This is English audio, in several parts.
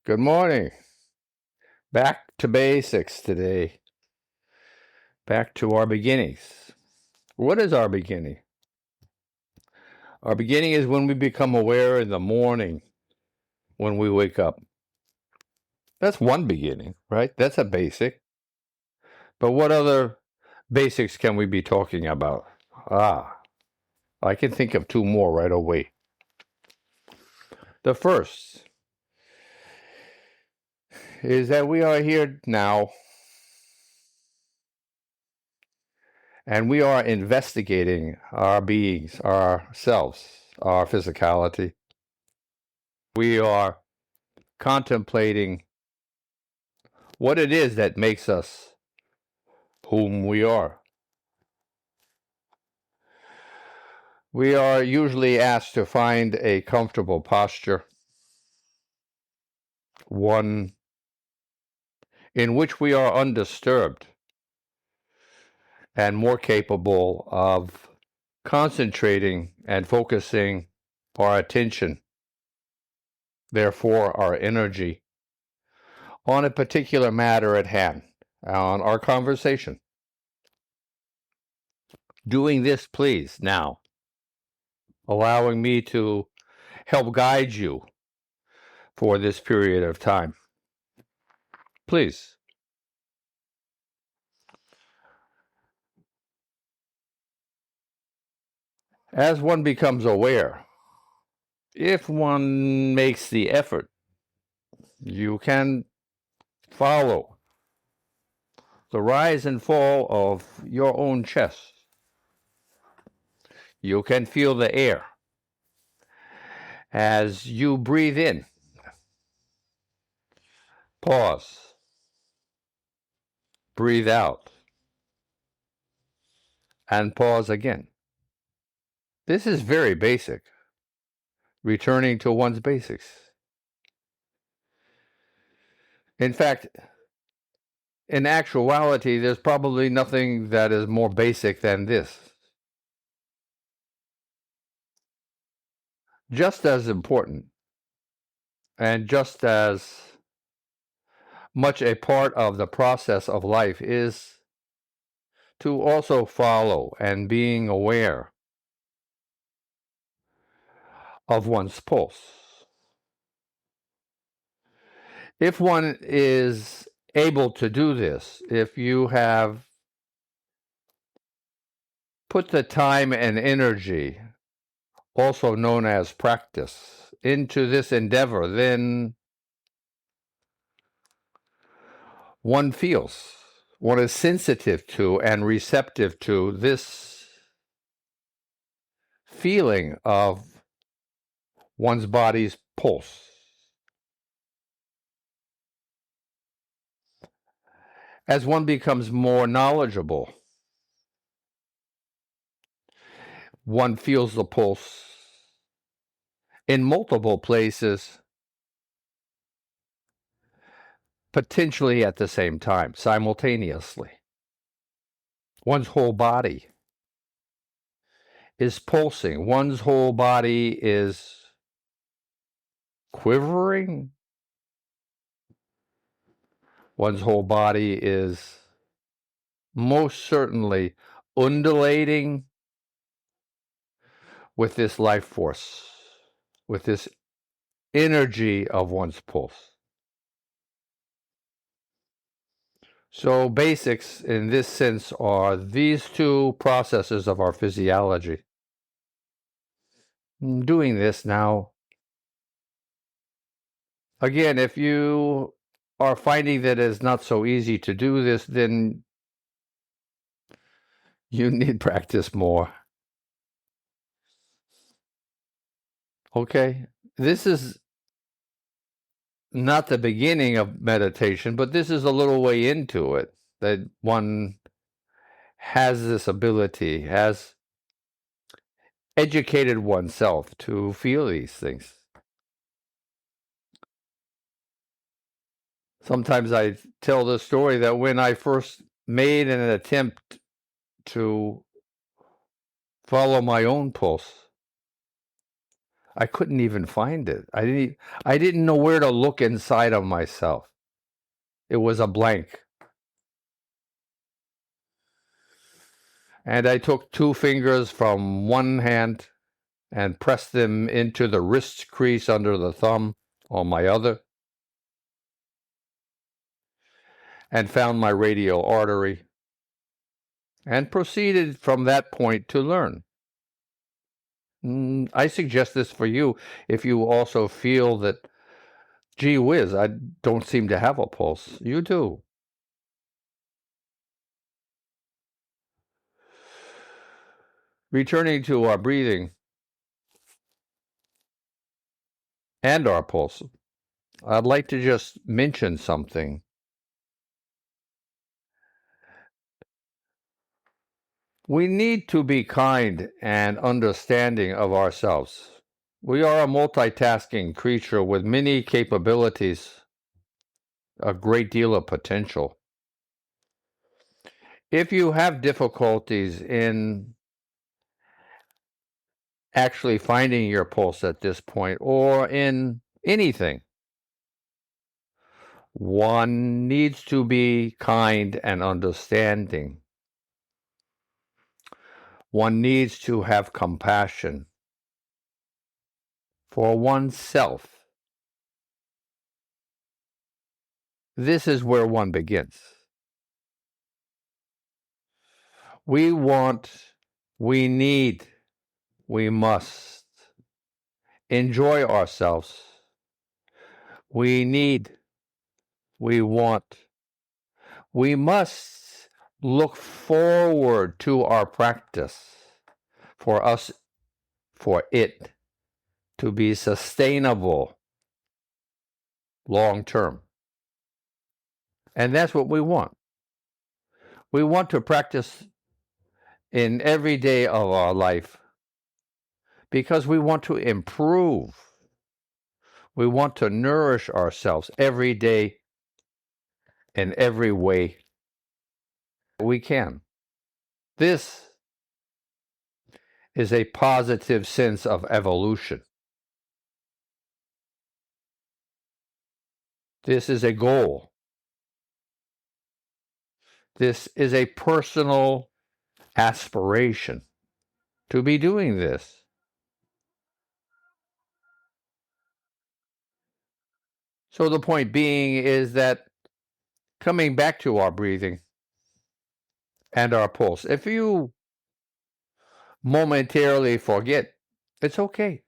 Good morning. Back to basics today. Back to our beginnings. What is our beginning? Our beginning is when we become aware in the morning when we wake up. That's one beginning, right? That's a basic. But what other basics can we be talking about? I can think of two more right away. The first is that we are here now and we are investigating our beings, ourselves, our physicality. We are contemplating what it is that makes us whom we are. We are usually asked to find a comfortable posture, one in which we are undisturbed and more capable of concentrating and focusing our attention, therefore our energy, on a particular matter at hand, on our conversation. Doing this, please, now, allowing me to help guide you for this period of time. Please. As one becomes aware, if one makes the effort, you can follow the rise and fall of your own chest. You can feel the air as you breathe in. Pause. Breathe out. And pause again. This is very basic. Returning to one's basics. In fact, in actuality, there's probably nothing that is more basic than this. Just as important and just as much a part of the process of life is to also follow and being aware of one's pulse. If one is able to do this, if you have put the time and energy, also known as practice, into this endeavor, then one feels, one is sensitive to and receptive to this feeling of one's body's pulse. As one becomes more knowledgeable, one feels the pulse in multiple places, potentially at the same time, simultaneously. One's whole body is pulsing. One's whole body is quivering. One's whole body is most certainly undulating with this life force, with this energy of one's pulse. So basics in this sense are these two processes of our physiology. Doing this now, again, if you are finding that it's not so easy to do this, then you need practice more. Okay? This is not the beginning of meditation, but this is a little way into it, that one has this ability, has educated oneself to feel these things. Sometimes I tell the story that when I first made an attempt to follow my own pulse, I couldn't even find it. I didn't know where to look inside of myself. It was a blank. And I took 2 fingers from one hand and pressed them into the wrist crease under the thumb on my other, and found my radial artery, and proceeded from that point to learn. I suggest this for you if you also feel that, gee whiz, I don't seem to have a pulse. You do. Returning to our breathing and our pulse, I'd like to just mention something. We need to be kind and understanding of ourselves. We are a multitasking creature with many capabilities, a great deal of potential. If you have difficulties in actually finding your pulse at this point, or in anything, one needs to be kind and understanding. One needs to have compassion for oneself. This is where one begins. We want, we need, we must enjoy ourselves. We need, we want, we must look forward to our practice for it to be sustainable long term. And that's what we want. We want to practice in every day of our life because we want to improve. We want to nourish ourselves every day in every way we can. This is a positive sense of evolution. This is a goal. This is a personal aspiration to be doing this. So the point being is that coming back to our breathing and our pulse, if you momentarily forget, it's okay.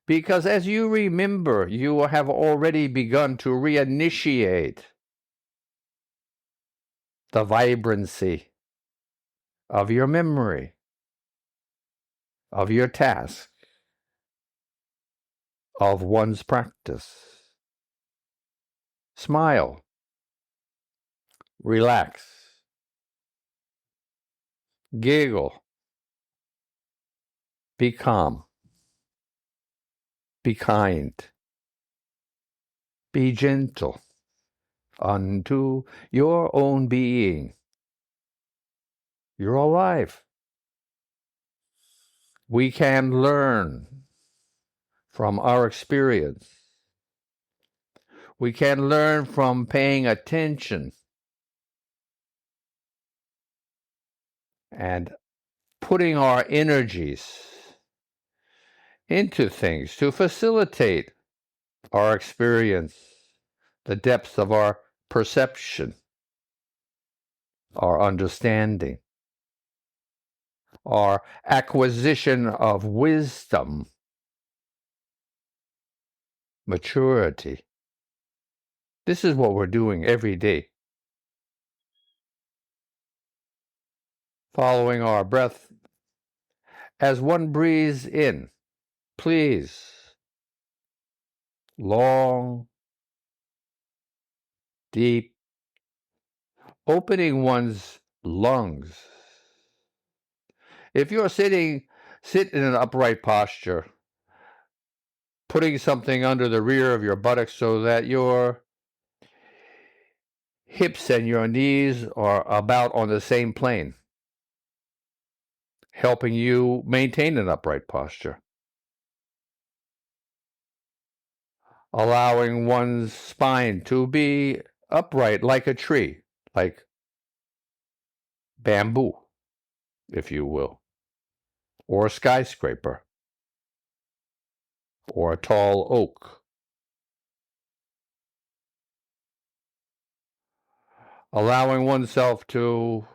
Because as you remember, you have already begun to reinitiate the vibrancy of your memory, of your task, of one's practice. Smile. Relax. Giggle. Be calm. Be kind. Be gentle unto your own being. You're alive. We can learn from our experience. We can learn from paying attention and putting our energies into things to facilitate our experience, the depth of our perception, our understanding, our acquisition of wisdom, maturity. This is what we're doing every day. Following our breath as one breathes in, please, long, deep, opening one's lungs. If you're sit in an upright posture, putting something under the rear of your buttocks so that your hips and your knees are about on the same plane, helping you maintain an upright posture. allowing one's spine to be upright like a tree, like bamboo, if you will, or a skyscraper, or a tall oak. Allowing oneself to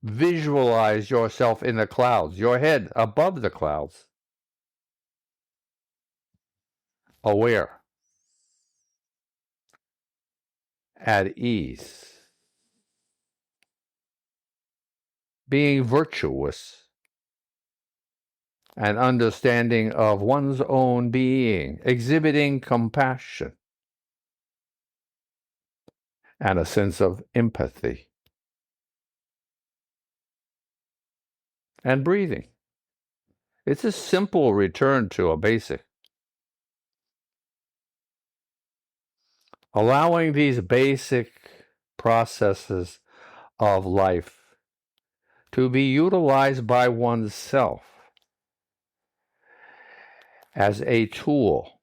visualize yourself in the clouds, your head above the clouds, aware, at ease, being virtuous, and understanding of one's own being, exhibiting compassion and a sense of empathy, and breathing. It's a simple return to a basic. Allowing these basic processes of life to be utilized by oneself as a tool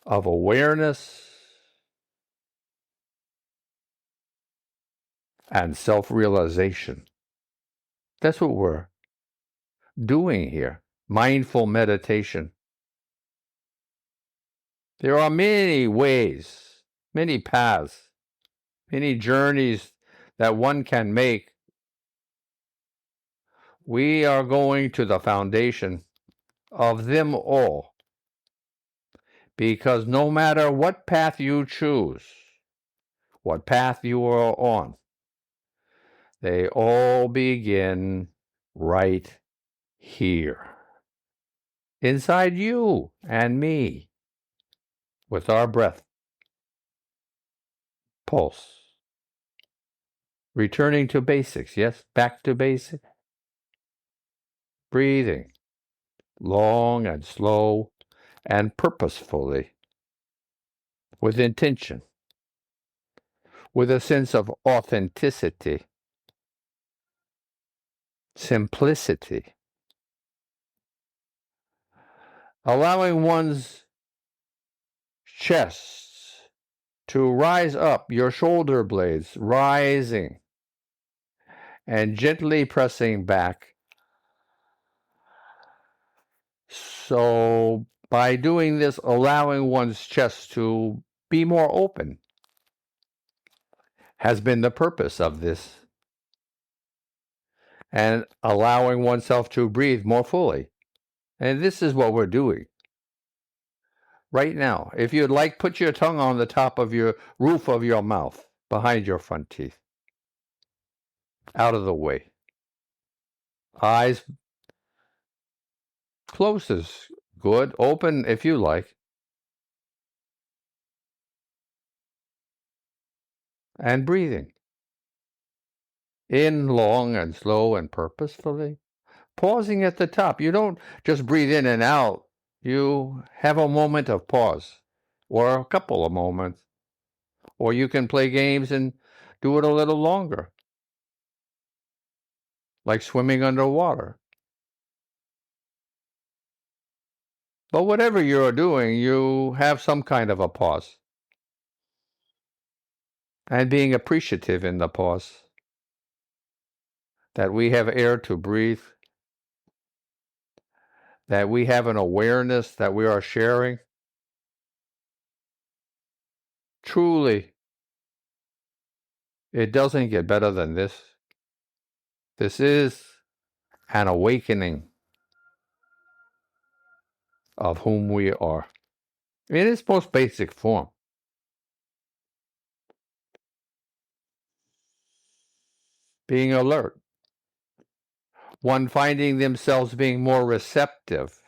of awareness and self-realization. That's what we're doing here. Mindful meditation. There are many ways, many paths, many journeys that one can make. We are going to the foundation of them all, because no matter what path you choose, what path you are on, they all begin right here, inside you and me, with our breath, pulse. Returning to basics, yes, back to basics. Breathing, long and slow and purposefully, with intention, with a sense of authenticity, simplicity. Allowing one's chest to rise up, your shoulder blades rising, and gently pressing back. So by doing this, allowing one's chest to be more open has been the purpose of this. And allowing oneself to breathe more fully. And this is what we're doing right now. If you'd like, put your tongue on the top of your roof of your mouth, behind your front teeth. Out of the way. Eyes closed is good. Open if you like. And breathing. In long and slow and purposefully. Pausing at the top. You don't just breathe in and out. You have a moment of pause. Or a couple of moments. Or you can play games and do it a little longer. Like swimming underwater. But whatever you're doing, you have some kind of a pause. And being appreciative in the pause. That we have air to breathe. That we have an awareness that we are sharing. Truly, it doesn't get better than this. This is an awakening of whom we are in its most basic form. Being alert. One finding themselves being more receptive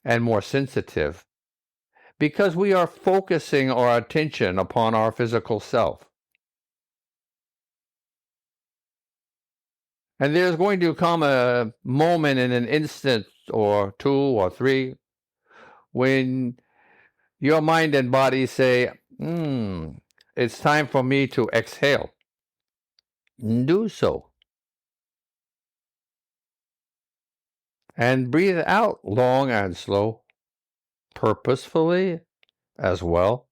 and more sensitive because we are focusing our attention upon our physical self. And there's going to come a moment in an instant or two or three when your mind and body say, it's time for me to exhale. Do so. And breathe out long and slow, purposefully as well,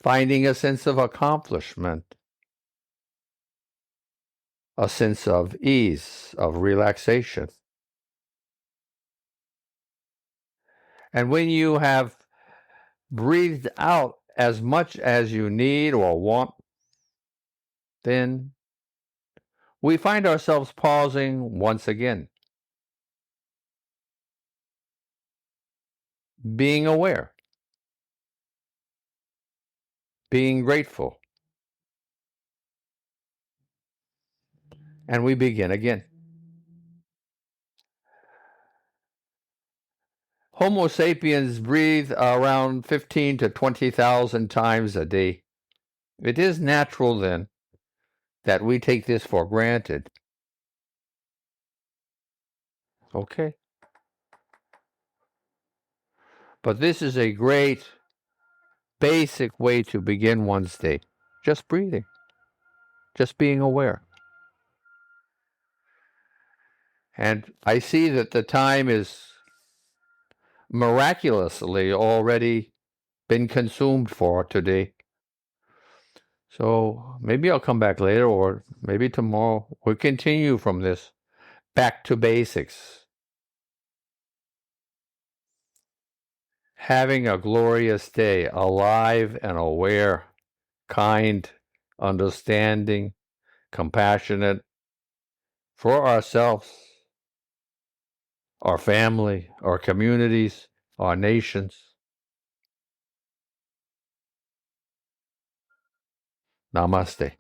finding a sense of accomplishment, a sense of ease, of relaxation. And when you have breathed out as much as you need or want, then we find ourselves pausing once again, being aware, being grateful, and we begin again. Homo sapiens breathe around 15 to 20,000 times a day. It is natural then that we take this for granted. Okay. But this is a great basic way to begin one's day. Just breathing, just being aware. And I see that the time is miraculously already been consumed for today. So maybe I'll come back later, or maybe tomorrow. We'll continue from this. Back to basics. Having a glorious day, alive and aware, kind, understanding, compassionate for ourselves, our family, our communities, our nations. Namaste.